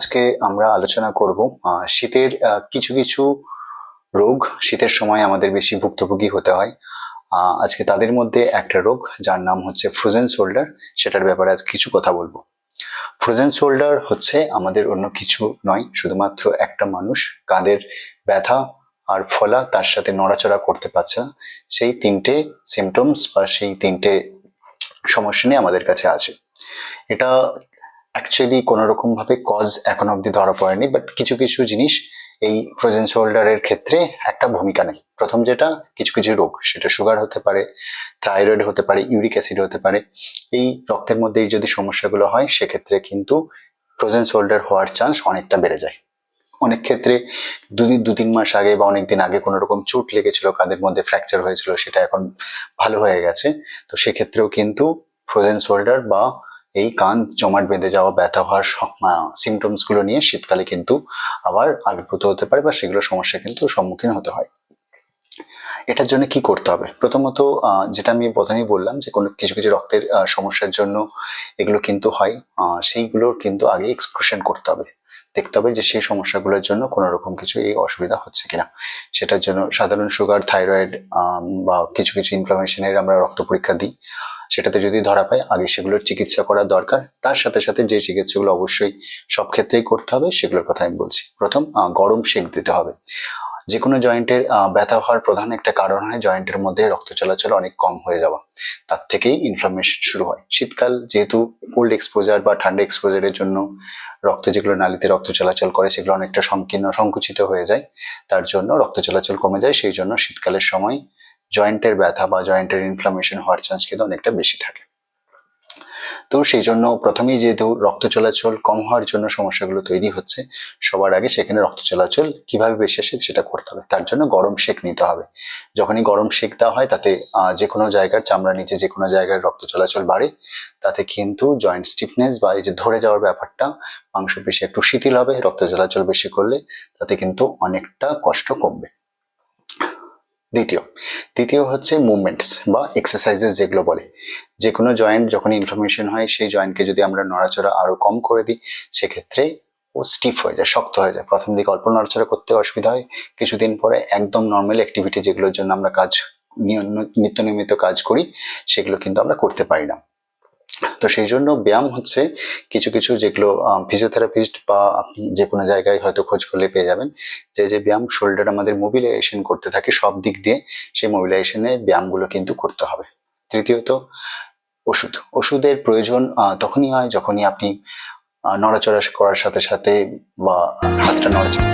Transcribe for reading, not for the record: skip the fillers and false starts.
আজকে আমরা আলোচনা করব শীতের কিছু কিছু রোগ শীতের সময় আমাদের বেশি ভুক্তভোগী হতে হয়। আজকে তাদের মধ্যে একটা রোগ যার নাম হচ্ছে ফ্রোজেন শোল্ডার, সেটার ব্যাপারে আজ কিছু কথা বলবো। ফ্রোজেন শোল্ডার হচ্ছে আমাদের অন্য কিছু নয়, শুধুমাত্র একটা মানুষ কাঁধের ব্যথা আর ফোলা, তার সাথে নড়াচড়া করতে পারছে না, সেই তিনটে সিমটমস বা সেই তিনটে সমস্যা নিয়ে আমাদের কাছে আছে। এটা অ্যাকচুয়ালি কোনো রকম ভাবে কজ এখন অব্দি ধরা পড়েনি, বাট কিছু কিছু জিনিস এই ফ্রোজেন শোল্ডারের ক্ষেত্রে একটা ভূমিকা নেই। প্রথম যেটা, কিছু কিছু রোগ, সেটা সুগার হতে পারে, থাইরয়েড হতে পারে, ইউরিক অ্যাসিড হতে পারে। এই রক্তের মধ্যে যদি সমস্যাগুলো হয় সেক্ষেত্রে কিন্তু ফ্রোজেন শোল্ডার হওয়ার চান্স অনেকটা বেড়ে যায়। অনেক ক্ষেত্রে দু তিন মাস আগে বা অনেকদিন আগে কোনো রকম চোট লেগেছিল, কাঁধের মধ্যে ফ্র্যাকচার হয়েছিল, সেটা এখন ভালো হয়ে গেছে, তো সেক্ষেত্রেও কিন্তু ফ্রোজেন শোল্ডার বা এই কান জমাট বেঁধে যাওয়া ব্যথা হওয়ার সিমটমস গুলো নিয়ে শীতকালে কিন্তু আবার আবির্ভূত হতে পারে বা সেগুলো সমস্যা কিন্তু সম্মুখীন হতে হয়। এটার জন্য কি করতে হবে? প্রথমত যেটা আমি প্রথমেই বললাম যে কোনো কিছু কিছু রক্তের সমস্যার জন্য এগুলো কিন্তু হয়, সেইগুলোর কিন্তু আগে এক্সক্লুশন করতে হবে, দেখতে হবে যে সেই সমস্যাগুলোর জন্য কোনো রকম কিছু এই অসুবিধা হচ্ছে কিনা। সেটার জন্য সাধারণ সুগার, থাইরয়েড বা কিছু কিছু ইনফ্লামেশনের আমরা রক্ত পরীক্ষা দিই, সেটাতে যদি ধরা পায় আগে সেগুলোর চিকিৎসা করা দরকার। তার সাথে সাথে যে চিকিৎসাগুলো অবশ্যই সব ক্ষেত্রেই করতে হবে সেগুলোর কথা আমি বলছি। প্রথম, গরম সেক দিতে হবে। যে কোনো জয়েন্টের ব্যথা হওয়ার প্রধান একটা কারণ হয় জয়েন্টের মধ্যে রক্ত চলাচল অনেক কম হয়ে যাওয়া, তার থেকেই ইনফ্লামেশন শুরু হয়। শীতকাল যেহেতু কোল্ড এক্সপোজার বা ঠান্ডা এক্সপোজারের জন্য রক্ত যেগুলো নালীতে রক্ত চলাচল করে সেগুলো অনেকটা সংকীর্ণ সংকুচিত হয়ে যায়, তার জন্য রক্ত চলাচল কমে যায়, সেই জন্য শীতকালের সময় জয়েন্টের ব্যথা বা জয়েন্টের ইনফ্লামেশন হওয়ার চান্স কিন্তু অনেকটা বেশি থাকে। তো সেই জন্য প্রথমেই যেহেতু রক্ত চলাচল কম হওয়ার জন্য সমস্যাগুলো তৈরি হচ্ছে, সবার আগে সেখানে রক্ত চলাচল কিভাবে বেশি আসে সেটা করতে হবে। তার জন্য গরম সেক নিতে হবে। যখনই গরম সেক দেওয়া হয় তাতে যে কোনো জায়গার চামড়ার নিচে যে কোনো জায়গায় রক্ত চলাচল বাড়ে, তাতে কিন্তু জয়েন্ট স্টিফনেস বা এই যে ধরে যাওয়ার ব্যাপারটা, মাংসপেশি একটু শিথিল হবে রক্ত চলাচল বেশি করলে, তাতে কিন্তু অনেকটা কষ্ট কমবে। দ্বিতীয় হচ্ছে মুভমেন্টস বা এক্সারসাইজেস যেগুলো বলে। যে কোনো জয়েন্ট যখন ইনফ্লামেশন হয় সেই জয়েন্টকে যদি আমরা নড়াচড়া আরো কম করে দিই, সেক্ষেত্রে ও স্টিফ হয়ে যায়, শক্ত হয়ে যায়। প্রথম দিকে অল্প নড়াচড়া করতে অসুবিধা হয়, কিছুদিন পরে একদম নর্মাল অ্যাক্টিভিটি যেগুলোর জন্য আমরা নিত্য নিয়মিত কাজ করি সেগুলো কিন্তু আমরা করতে পারি না। তো সেই জন্য ব্যায়াম হচ্ছে কিছু কিছু যেগুলো ফিজিওথেরাপিস্ট বা আপনি যে কোনো জায়গায় হয়তো খোঁজ করলে পেয়ে যাবেন, যে ব্যায়াম শোল্ডার আমাদের মোবিলাইজেশন করতে থাকে সব দিক দিয়ে, সেই মোবিলাইজেশনের ব্যায়ামগুলো কিন্তু করতে হবে। তৃতীয়ত, ওষুধের প্রয়োজন তখনই হয় যখনই আপনি নড়াচড়া করার সাথে সাথে বা হাতটা নড়াচড়া